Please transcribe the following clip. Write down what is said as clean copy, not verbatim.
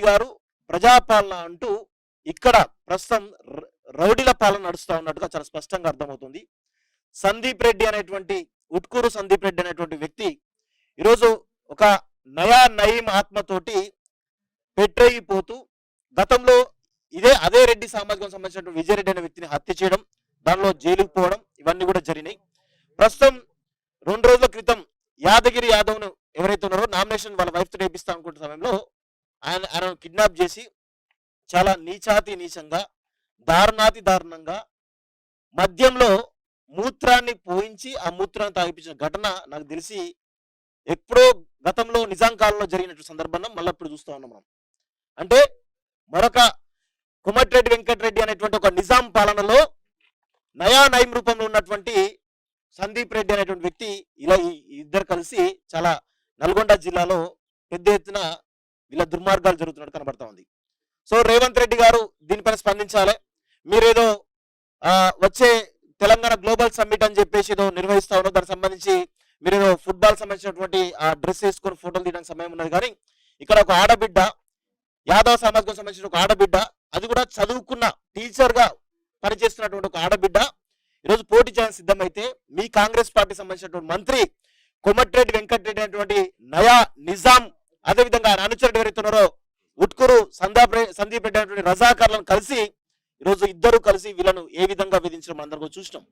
గారు ప్రజాపాలన అంటూ ఇక్కడ ప్రస్తుతం రౌడీల పాలన నడుస్తూ ఉన్నట్టుగా చాలా స్పష్టంగా అర్థమవుతుంది. సందీప్ రెడ్డి అనేటువంటి ఉట్కూరు సందీప్ రెడ్డి అనేటువంటి వ్యక్తి ఈరోజు ఒక నయా నయీం ఆత్మతోటి పెట్టయిపోతూ గతంలో అదే రెడ్డి సామాజికం సంబంధించినటువంటి విజయరెడ్డి అనే వ్యక్తిని హత్య చేయడం, దానిలో జైలుకు పోవడం ఇవన్నీ కూడా జరిగినాయి. ప్రస్తుతం 2 రోజుల క్రితం యాదగిరి యాదవ్ను ఎవరైతే ఉన్నారో నామినేషన్ వాళ్ళ వైఫ్ తో వేపిస్తా అనుకుంటున్న సమయంలో ఆయన కిడ్నాప్ చేసి చాలా నీచంగా దారుణాతి దారుణంగా మద్యంలో మూత్రాన్ని పోయించి ఆ మూత్రాన్ని తాగిపించిన ఘటన నాకు తెలిసి ఎప్పుడో గతంలో నిజాం కాలంలో జరిగినటువంటి సందర్భంలో మళ్ళీ ఇప్పుడు చూస్తూ ఉన్నాం మనం. అంటే మరొక కోమటిరెడ్డి వెంకటరెడ్డి అనేటువంటి ఒక నిజాం పాలనలో నయా నయీం రూపంలో ఉన్నటువంటి సందీప్ రెడ్డి అనేటువంటి వ్యక్తి ఇలా ఇద్దరు కలిసి చాలా నల్గొండ జిల్లాలో పెద్ద ఎత్తున ఇలా దుర్మార్గాలు జరుగుతున్నట్టు కనబడతా ఉంది. సో రేవంత్ రెడ్డి గారు దీనిపైన స్పందించాలి. మీరేదో వచ్చే తెలంగాణ గ్లోబల్ సమ్మిట్ అని చెప్పేసి ఏదో నిర్వహిస్తా ఉన్నారు, దానికి సంబంధించి మీరేదో ఫుట్బాల్ సంబంధించినటువంటి ఆ డ్రెస్ వేసుకొని ఫోటోలు తీయడానికి సమయం ఉన్నది. కానీ ఇక్కడ ఒక ఆడబిడ్డ, యాదవ్ సామాజికం సంబంధించిన ఒక ఆడబిడ్డ, అది కూడా చదువుకున్న టీచర్ గా పనిచేస్తున్నటువంటి ఒక ఆడబిడ్డ ఈరోజు పోటీ చేయడానికి సిద్ధమైతే మీ కాంగ్రెస్ పార్టీ సంబంధించినటువంటి మంత్రి కోమటిరెడ్డి వెంకటరెడ్డి అనేటువంటి నయా నిజాం, అదేవిధంగా ఆయన అనుచరుడు ఎవరైతే ఉన్నారో ఉట్కూరు సందీప్ రెడ్డి అనేటువంటి రజాకారులను కలిసి ఈరోజు ఇద్దరు కలిసి వీళ్ళను ఏ విధంగా వేధించడం అందరూ చూసినాం.